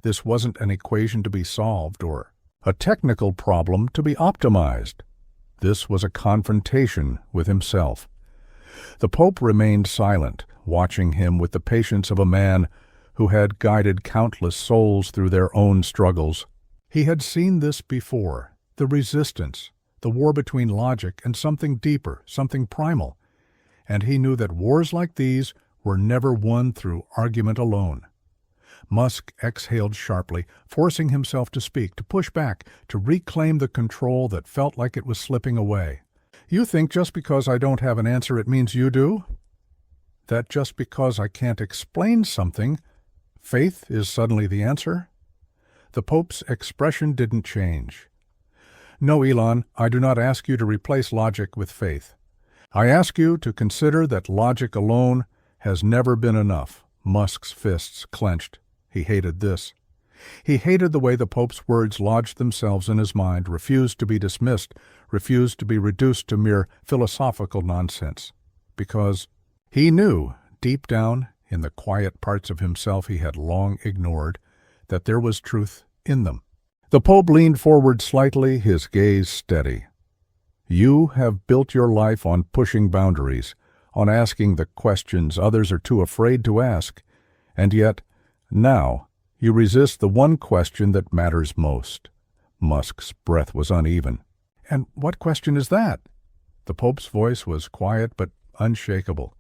[SPEAKER 1] This wasn't an equation to be solved or a technical problem to be optimized. This was a confrontation with himself. The Pope remained silent, watching him with the patience of a man who had guided countless souls through their own struggles. He had seen this before, the resistance, the war between logic and something deeper, something primal, and he knew that wars like these were never won through argument alone. Musk exhaled sharply, forcing himself to speak, to push back, to reclaim the control that felt like it was slipping away. You think just because I don't have an answer it means you do? That just because I can't explain something, faith is suddenly the answer? The Pope's expression didn't change. No, Elon, I do not ask you to replace logic with faith. I ask you to consider that logic alone has never been enough. Musk's fists clenched. He hated this. He hated the way the Pope's words lodged themselves in his mind, refused to be dismissed, refused to be reduced to mere philosophical nonsense. Because he knew, deep down, in the quiet parts of himself he had long ignored, that there was truth in them. The Pope leaned forward slightly, his gaze steady. You have built your life on pushing boundaries, on asking the questions others are too afraid to ask, and yet, now, you resist the one question that matters most. Musk's breath was uneven. And what question is that? The Pope's voice was quiet but unshakable.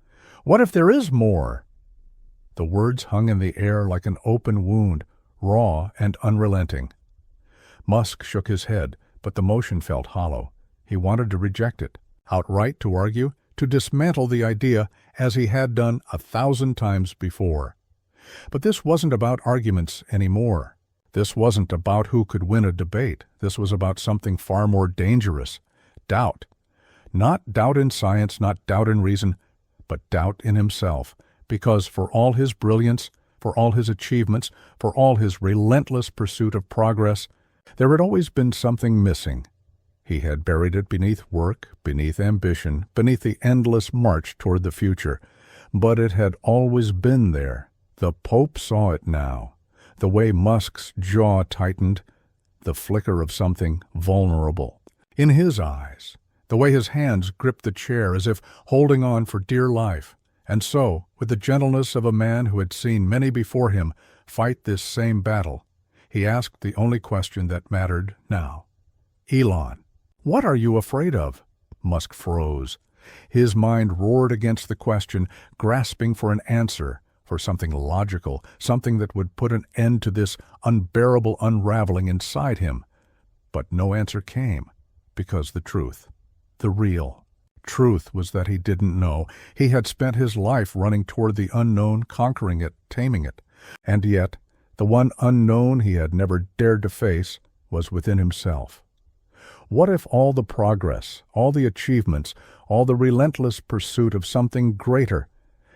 [SPEAKER 1] What if there is more? The words hung in the air like an open wound, raw and unrelenting. Musk shook his head, but the motion felt hollow. He wanted to reject it, outright to argue, to dismantle the idea as he had done 1,000 times before. But this wasn't about arguments anymore. This wasn't about who could win a debate. This was about something far more dangerous. Doubt. Not doubt in science, not doubt in reason, but doubt in himself, because for all his brilliance, for all his achievements, for all his relentless pursuit of progress, there had always been something missing. He had buried it beneath work, beneath ambition, beneath the endless march toward the future. But it had always been there. The Pope saw it now. The way Musk's jaw tightened, the flicker of something vulnerable. In his eyes, the way his hands gripped the chair as if holding on for dear life. And so, with the gentleness of a man who had seen many before him fight this same battle, He asked the only question that mattered now. "Elon, what are you afraid of?" Musk froze. His mind roared against the question, grasping for an answer, for something logical, something that would put an end to this unbearable unraveling inside him. But no answer came, because the truth, the real truth, was that he didn't know. He had spent his life running toward the unknown, conquering it, taming it. And yet, the one unknown he had never dared to face was within himself. What if all the progress, all the achievements, all the relentless pursuit of something greater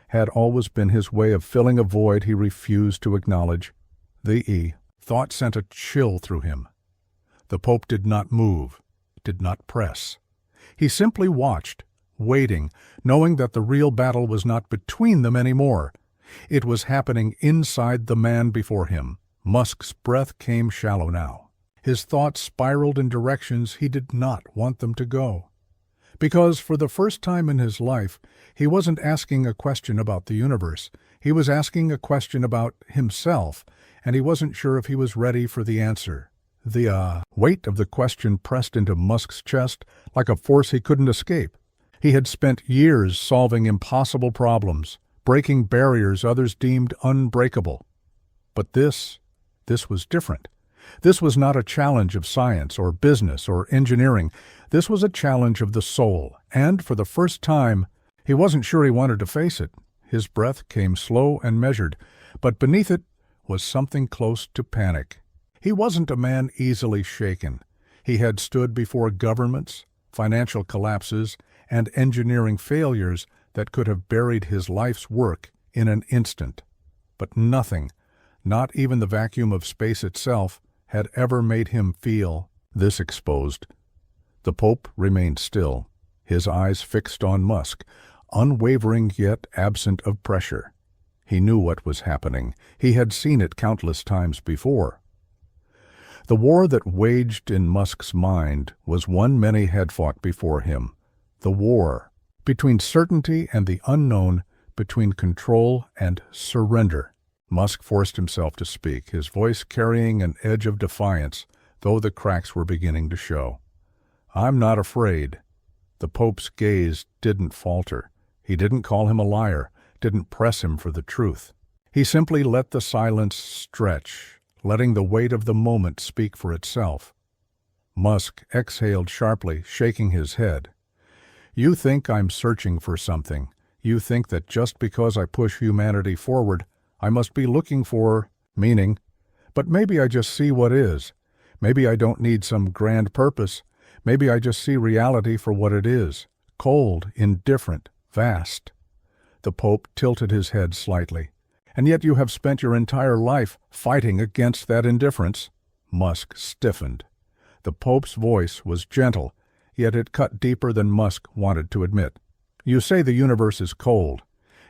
[SPEAKER 1] had always been his way of filling a void he refused to acknowledge? The thought sent a chill through him. The Pope did not move, did not press. He simply watched, waiting, knowing that the real battle was not between them anymore. It was happening inside the man before him. Musk's breath came shallow now. His thoughts spiraled in directions he did not want them to go. Because for the first time in his life, he wasn't asking a question about the universe. He was asking a question about himself, and he wasn't sure if he was ready for the answer. The weight of the question pressed into Musk's chest like a force he couldn't escape. He had spent years solving impossible problems, breaking barriers others deemed unbreakable. But this was different. This was not a challenge of science or business or engineering. This was a challenge of the soul, and for the first time, he wasn't sure he wanted to face it. His breath came slow and measured, but beneath it was something close to panic. He wasn't a man easily shaken. He had stood before governments, financial collapses, and engineering failures that could have buried his life's work in an instant. But nothing, not even the vacuum of space itself, had ever made him feel this exposed. The Pope remained still, his eyes fixed on Musk, unwavering yet absent of pressure. He knew what was happening. He had seen it countless times before. The war that waged in Musk's mind was one many had fought before him. The war between certainty and the unknown, between control and surrender. Musk forced himself to speak, his voice carrying an edge of defiance, though the cracks were beginning to show. "I'm not afraid." The Pope's gaze didn't falter. He didn't call him a liar, didn't press him for the truth. He simply let the silence stretch, letting the weight of the moment speak for itself. Musk exhaled sharply, shaking his head. "You think I'm searching for something. You think that just because I push humanity forward, I must be looking for meaning. But maybe I just see what is. Maybe I don't need some grand purpose. Maybe I just see reality for what it is. Cold, indifferent, vast." The Pope tilted his head slightly. "And yet you have spent your entire life fighting against that indifference." Musk stiffened. The Pope's voice was gentle, yet it cut deeper than Musk wanted to admit. "You say the universe is cold,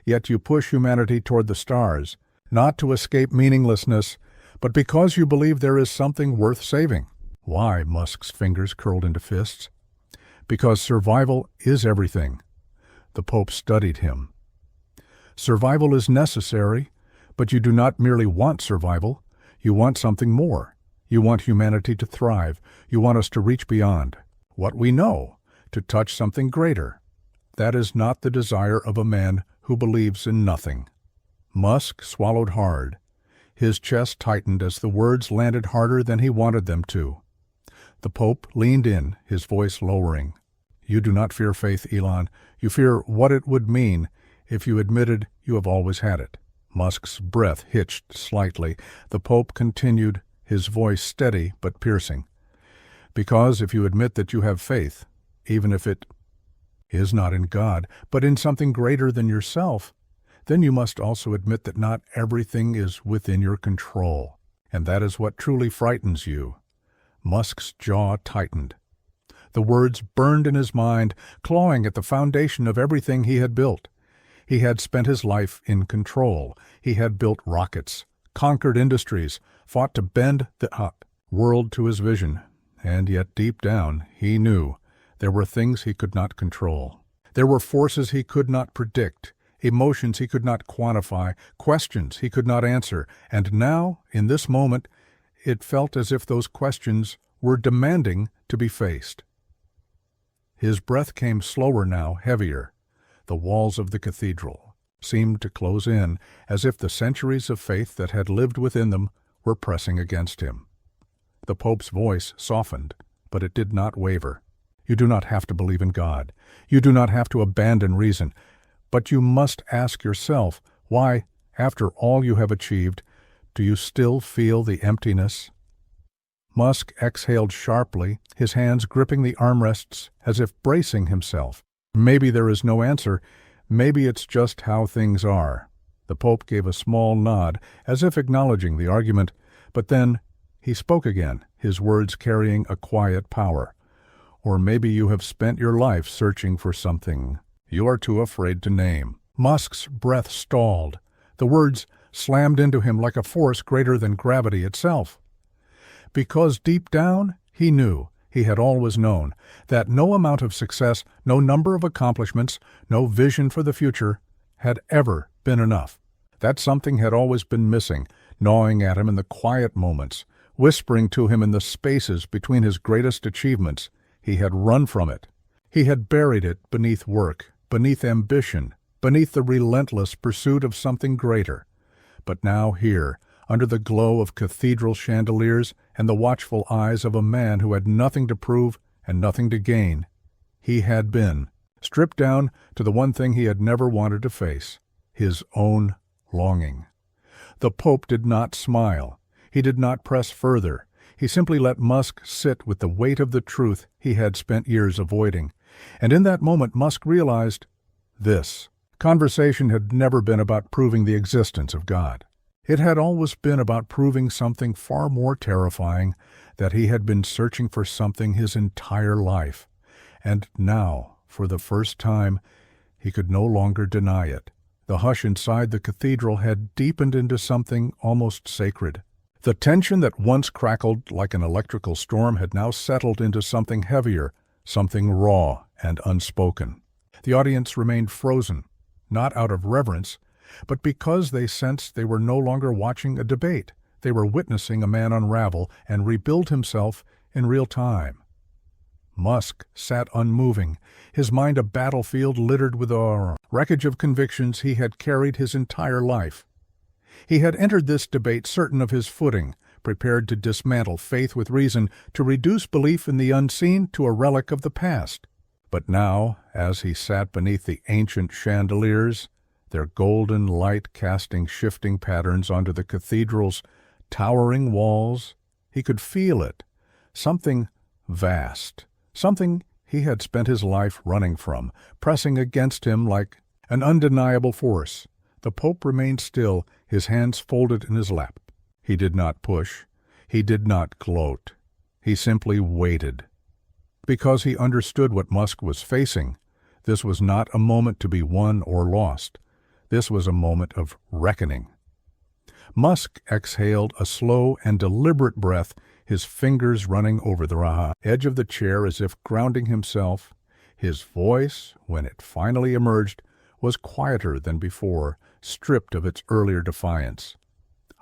[SPEAKER 1] yet you push humanity toward the stars, not to escape meaninglessness, but because you believe there is something worth saving." "Why?" Musk's fingers curled into fists. "Because survival is everything." The Pope studied him. "Survival is necessary, but you do not merely want survival. You want something more. You want humanity to thrive. You want us to reach beyond what we know, to touch something greater. That is not the desire of a man who believes in nothing." Musk swallowed hard. His chest tightened as the words landed harder than he wanted them to. The Pope leaned in, his voice lowering. "You do not fear faith, Elon. You fear what it would mean if you admitted you have always had it." Musk's breath hitched slightly. The Pope continued, his voice steady but piercing. "Because if you admit that you have faith, even if it is not in God, but in something greater than yourself, then you must also admit that not everything is within your control, and that is what truly frightens you." Musk's jaw tightened. The words burned in his mind, clawing at the foundation of everything he had built. He had spent his life in control. He had built rockets, conquered industries, fought to bend the world to his vision. And yet deep down, he knew there were things he could not control. There were forces he could not predict, emotions he could not quantify, questions he could not answer. And now, in this moment, it felt as if those questions were demanding to be faced. His breath came slower now, heavier. The walls of the cathedral seemed to close in, as if the centuries of faith that had lived within them were pressing against him. The Pope's voice softened, but it did not waver. You do not have to believe in God. You do not have to abandon reason. But you must ask yourself, why, after all you have achieved, do you still feel the emptiness? Musk exhaled sharply, his hands gripping the armrests as if bracing himself. Maybe there is no answer. Maybe it's just how things are. The Pope gave a small nod, as if acknowledging the argument, but then he spoke again, his words carrying a quiet power. Or maybe you have spent your life searching for something you are too afraid to name. Musk's breath stalled. The words slammed into him like a force greater than gravity itself. Because deep down, he knew, he had always known, that no amount of success, no number of accomplishments, no vision for the future had ever been enough. That something had always been missing, gnawing at him in the quiet moments, whispering to him in the spaces between his greatest achievements. He had run from it. He had buried it beneath work, beneath ambition, beneath the relentless pursuit of something greater. But now here, under the glow of cathedral chandeliers and the watchful eyes of a man who had nothing to prove and nothing to gain, he had been stripped down to the one thing he had never wanted to face, his own longing. The Pope did not smile. He did not press further. He simply let Musk sit with the weight of the truth he had spent years avoiding. And in that moment Musk realized this. Conversation had never been about proving the existence of God. It had always been about proving something far more terrifying, that he had been searching for something his entire life. And now, for the first time, he could no longer deny it. The hush inside the cathedral had deepened into something almost sacred. The tension that once crackled like an electrical storm had now settled into something heavier, something raw and unspoken. The audience remained frozen, not out of reverence, but because they sensed they were no longer watching a debate. They were witnessing a man unravel and rebuild himself in real time. Musk sat unmoving, his mind a battlefield littered with the wreckage of convictions he had carried his entire life. He had entered this debate certain of his footing, prepared to dismantle faith with reason, to reduce belief in the unseen to a relic of the past. But now, as he sat beneath the ancient chandeliers, their golden light casting shifting patterns onto the cathedral's towering walls, he could feel it, something vast, something he had spent his life running from, pressing against him like an undeniable force. The Pope remained still, his hands folded in his lap. He did not push. He did not gloat. He simply waited. Because he understood what Musk was facing, this was not a moment to be won or lost. This was a moment of reckoning. Musk exhaled a slow and deliberate breath, his fingers running over the edge of the chair as if grounding himself. His voice, when it finally emerged, was quieter than before, stripped of its earlier defiance.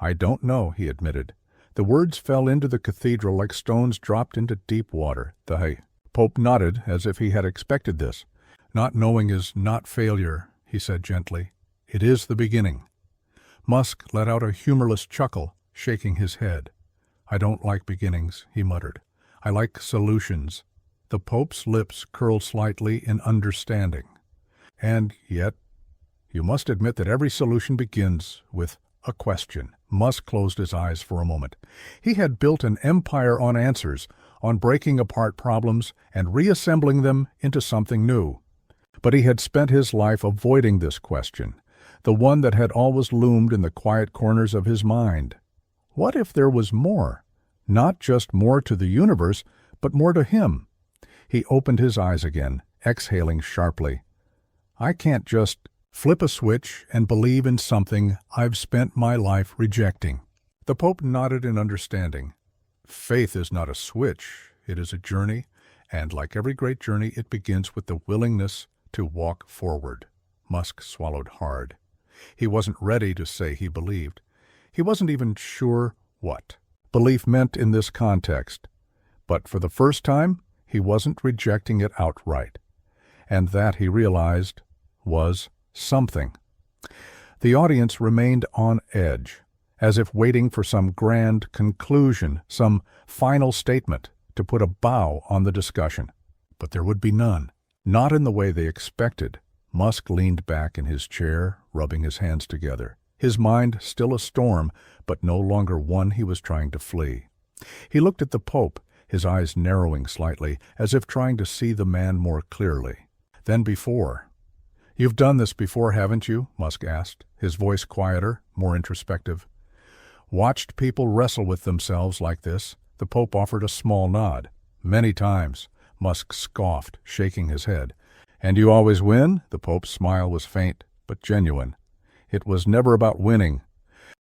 [SPEAKER 1] "I don't know," he admitted. The words fell into the cathedral like stones dropped into deep water. The Pope nodded as if he had expected this. "Not knowing is not failure," he said gently. "It is the beginning." Musk let out a humorless chuckle, shaking his head. "I don't like beginnings," he muttered. "I like solutions." The Pope's lips curled slightly in understanding. "And yet, you must admit that every solution begins with a question." Musk closed his eyes for a moment. He had built an empire on answers, on breaking apart problems and reassembling them into something new. But he had spent his life avoiding this question, the one that had always loomed in the quiet corners of his mind. What if there was more? Not just more to the universe, but more to him. He opened his eyes again, exhaling sharply. "I can't just flip a switch and believe in something I've spent my life rejecting." The Pope nodded in understanding. "Faith is not a switch, it is a journey, and like every great journey, it begins with the willingness to walk forward." Musk swallowed hard. He wasn't ready to say he believed. He wasn't even sure what. belief meant in this context. But for the first time, he wasn't rejecting it outright. And that, he realized, was something. The audience remained on edge, as if waiting for some grand conclusion, some final statement to put a bow on the discussion. But there would be none. Not in the way they expected. Musk leaned back in his chair, rubbing his hands together, his mind still a storm, but no longer one he was trying to flee. He looked at the Pope, his eyes narrowing slightly, as if trying to see the man more clearly than before. "You've done this before, haven't you?" Musk asked, his voice quieter, more introspective. "Watched people wrestle with themselves like this?" The Pope offered a small nod. "Many times," Musk scoffed, shaking his head. "And you always win?" The Pope's smile was faint, but genuine. "It was never about winning."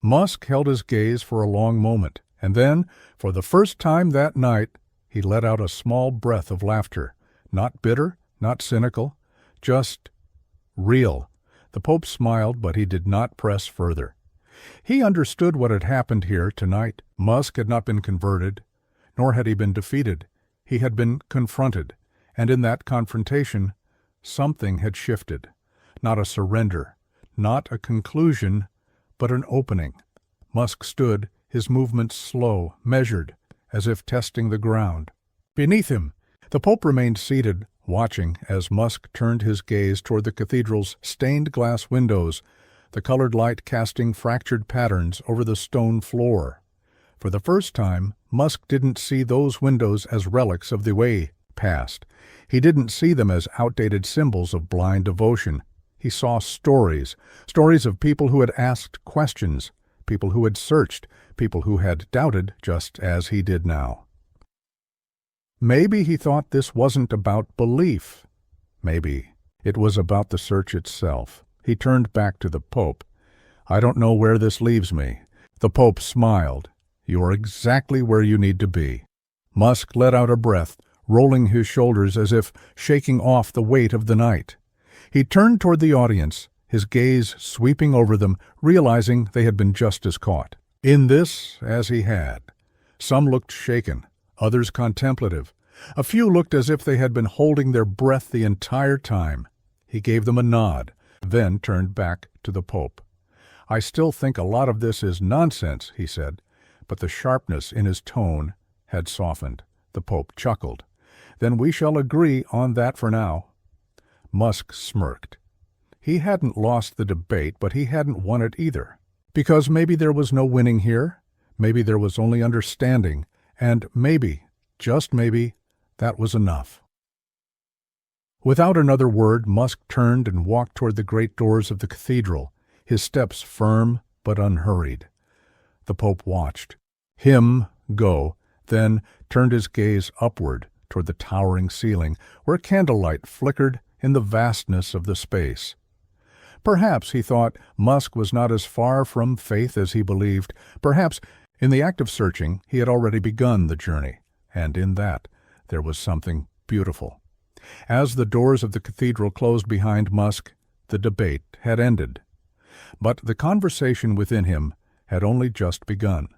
[SPEAKER 1] Musk held his gaze for a long moment, and then, for the first time that night, he let out a small breath of laughter. Not bitter, not cynical, just real. The Pope smiled, but he did not press further. He understood what had happened here tonight. Musk had not been converted, nor had he been defeated. He had been confronted, and in that confrontation, something had shifted. Not a surrender, not a conclusion, but an opening. Musk stood, his movements slow, measured, as if testing the ground. Beneath him, the Pope remained seated, watching as Musk turned his gaze toward the cathedral's stained glass windows, the colored light casting fractured patterns over the stone floor. For the first time, Musk didn't see those windows as relics of the way past. He didn't see them as outdated symbols of blind devotion. He saw stories of people who had asked questions, people who had searched, people who had doubted just as he did now. Maybe he thought this wasn't about belief. Maybe it was about the search itself. He turned back to the Pope. "I don't know where this leaves me." The Pope smiled. "You are exactly where you need to be." Musk let out a breath, rolling his shoulders as if shaking off the weight of the night. He turned toward the audience, his gaze sweeping over them, realizing they had been just as caught in this as he had. Some looked shaken, others contemplative. A few looked as if they had been holding their breath the entire time. He gave them a nod, then turned back to the Pope. "I still think a lot of this is nonsense," he said, but the sharpness in his tone had softened. The Pope chuckled. "Then we shall agree on that for now." Musk smirked. He hadn't lost the debate, but he hadn't won it either. Because maybe there was no winning here, maybe there was only understanding, and maybe, just maybe, that was enough. Without another word, Musk turned and walked toward the great doors of the cathedral, his steps firm but unhurried. The Pope watched him go, then turned his gaze upward toward the towering ceiling, where candlelight flickered in the vastness of the space. Perhaps, he thought, Musk was not as far from faith as he believed. Perhaps, in the act of searching, he had already begun the journey, and in that there was something beautiful. As the doors of the cathedral closed behind Musk, the debate had ended. But the conversation within him had only just begun.